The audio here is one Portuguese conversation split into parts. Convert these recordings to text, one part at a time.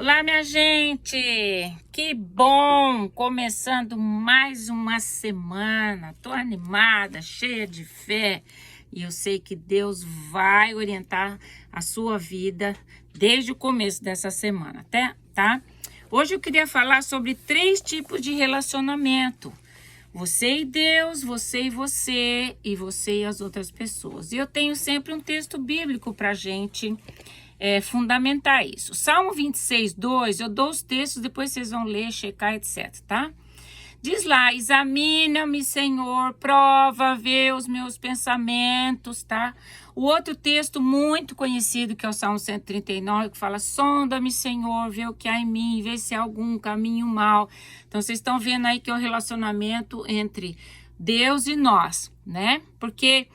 Olá, minha gente! Que bom! Começando mais uma semana. Tô animada, cheia de fé. E eu sei que Deus vai orientar a sua vida desde o começo dessa semana, tá? Hoje eu queria falar sobre 3 tipos de relacionamento. Você e Deus, você e você, e você e as outras pessoas. E eu tenho sempre um texto bíblico pra gente fundamentar isso. Salmo 26, 2, eu dou os textos, depois vocês vão ler, checar, etc, tá? Diz lá, examina-me, Senhor, prova, vê os meus pensamentos, tá? O outro texto muito conhecido, que é o Salmo 139, que fala, sonda-me, Senhor, vê o que há em mim, vê se há algum caminho mau. Então, vocês estão vendo aí que é o relacionamento entre Deus e nós, né? Porque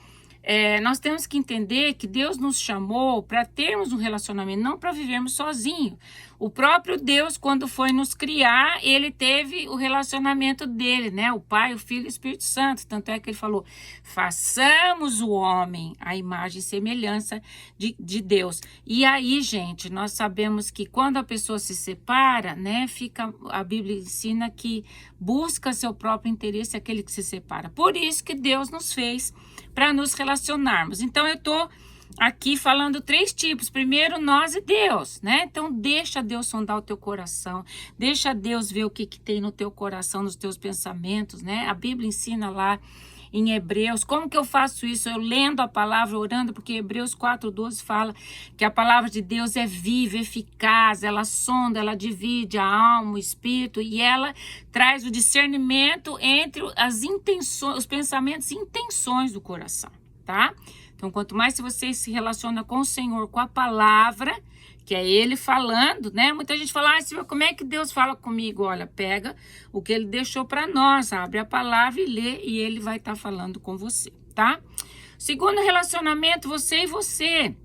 nós temos que entender que Deus nos chamou para termos um relacionamento, não para vivermos sozinhos. O próprio Deus, quando foi nos criar, ele teve o relacionamento dele, né? O Pai, o Filho e o Espírito Santo. Tanto é que ele falou, façamos o homem à imagem e semelhança de Deus. E aí, gente, nós sabemos que quando a pessoa se separa, né? A Bíblia ensina que busca seu próprio interesse aquele que se separa. Por isso que Deus nos fez para nos relacionarmos. Então, eu estou aqui falando 3 tipos. Primeiro, nós e Deus, né? Então, deixa Deus sondar o teu coração. Deixa Deus ver o que tem no teu coração, nos teus pensamentos, né? A Bíblia ensina lá em Hebreus. Como que eu faço isso? Eu lendo a palavra, orando, porque Hebreus 4:12 fala que a palavra de Deus é viva, eficaz, ela sonda, ela divide a alma, o espírito, e ela traz o discernimento entre as intenções, os pensamentos e intenções do coração, tá? Então, quanto mais você se relaciona com o Senhor, com a palavra, que é Ele falando, né? Muita gente fala, Senhor, como é que Deus fala comigo? Olha, pega o que Ele deixou para nós, abre a palavra e lê, e Ele vai estar falando com você, tá? Segundo relacionamento, você e você.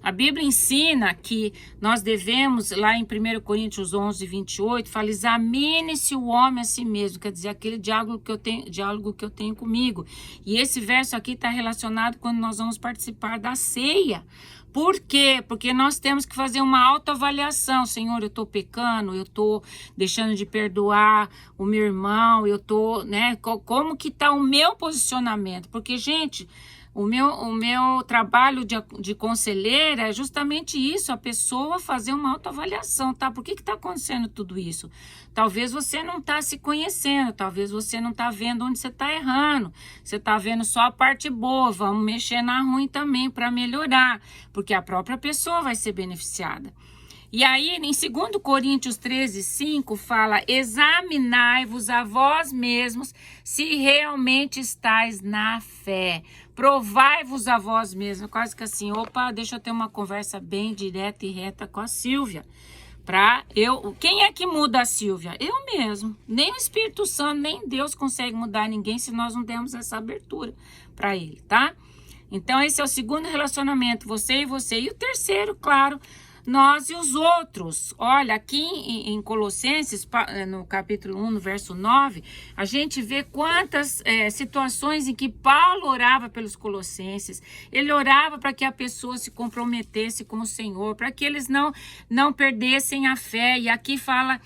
A Bíblia ensina que nós devemos, lá em 1 Coríntios 11, 28, fala, examine-se o homem a si mesmo, quer dizer, aquele diálogo que eu tenho comigo. E esse verso aqui está relacionado quando nós vamos participar da ceia. Por quê? Porque nós temos que fazer uma autoavaliação. Senhor, eu estou pecando, eu estou deixando de perdoar o meu irmão, eu estou, né? Como que está o meu posicionamento? Porque, gente, o meu trabalho de conselheira é justamente isso, a pessoa fazer uma autoavaliação, tá? Por que está acontecendo tudo isso? Talvez você não está se conhecendo, talvez você não está vendo onde você está errando, você está vendo só a parte boa, vamos mexer na ruim também para melhorar, porque a própria pessoa vai ser beneficiada. E aí, em 2 Coríntios 13, 5, fala, examinai-vos a vós mesmos se realmente estáis na fé. Provai-vos a vós mesmos. Quase que assim, opa, deixa eu ter uma conversa bem direta e reta com a Silvia. Quem é que muda a Silvia? Eu mesmo. Nem o Espírito Santo, nem Deus consegue mudar ninguém se nós não demos essa abertura para ele, tá? Então, esse é o segundo relacionamento, você e você. E o terceiro, claro, nós e os outros. Olha, aqui em Colossenses, no capítulo 1, no verso 9, a gente vê quantas situações em que Paulo orava pelos colossenses. Ele orava para que a pessoa se comprometesse com o Senhor, para que eles não perdessem a fé. E aqui fala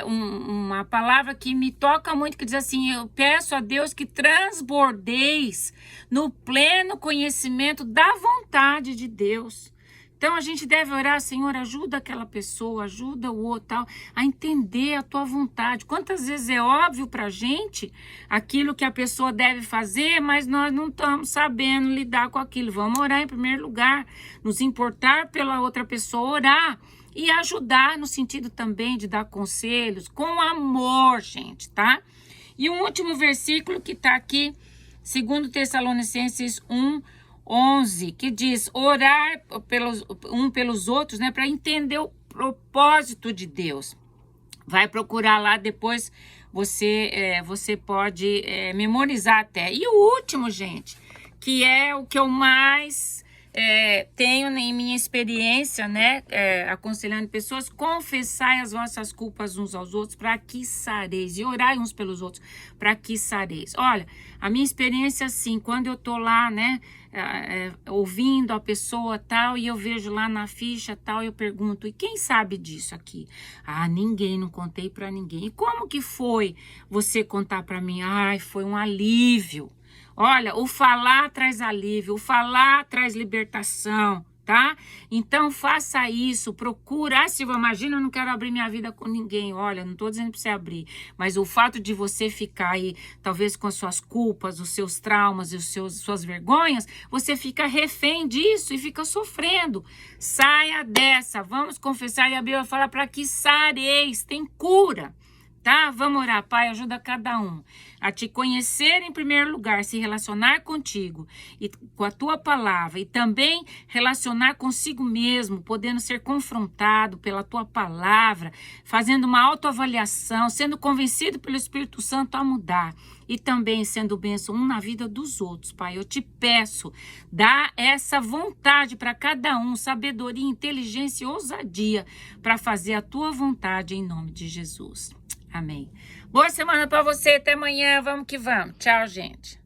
uma palavra que me toca muito, que diz assim, eu peço a Deus que transbordeis no pleno conhecimento da vontade de Deus. Então, a gente deve orar, Senhor, ajuda aquela pessoa, ajuda o outro, tal, a entender a tua vontade. Quantas vezes é óbvio para a gente aquilo que a pessoa deve fazer, mas nós não estamos sabendo lidar com aquilo. Vamos orar em primeiro lugar, nos importar pela outra pessoa, orar e ajudar no sentido também de dar conselhos, com amor, gente, tá? E um último versículo que está aqui, 2 Tessalonicenses 1, 11, que diz orar pelos outros, né, para entender o propósito de Deus. Vai procurar lá, depois você pode memorizar até. E o último, gente, que é o que eu mais tenho em minha experiência, né, aconselhando pessoas, confessai as vossas culpas uns aos outros para que sareis, e orai uns pelos outros para que sareis. Olha, a minha experiência assim, quando eu tô lá, né, ouvindo a pessoa tal, e eu vejo lá na ficha tal, eu pergunto, e quem sabe disso aqui? Ah, ninguém, não contei para ninguém. E como que foi você contar para mim? Ai, foi um alívio. Olha, o falar traz alívio, o falar traz libertação, tá? Então faça isso, procura. Ah, Silvia, imagina, eu não quero abrir minha vida com ninguém. Olha, não tô dizendo pra você abrir, mas o fato de você ficar aí, talvez com as suas culpas, os seus traumas e suas vergonhas, você fica refém disso e fica sofrendo. Saia dessa, vamos confessar, e a Bíblia fala para que sareis, tem cura. Tá? Vamos orar, Pai, ajuda cada um a te conhecer em primeiro lugar, se relacionar contigo e com a tua palavra, e também relacionar consigo mesmo, podendo ser confrontado pela tua palavra, fazendo uma autoavaliação, sendo convencido pelo Espírito Santo a mudar e também sendo bênção um na vida dos outros, Pai. Eu te peço, dá essa vontade para cada um, sabedoria, inteligência e ousadia para fazer a tua vontade em nome de Jesus. Amém. Boa semana para você. Até amanhã. Vamos que vamos. Tchau, gente.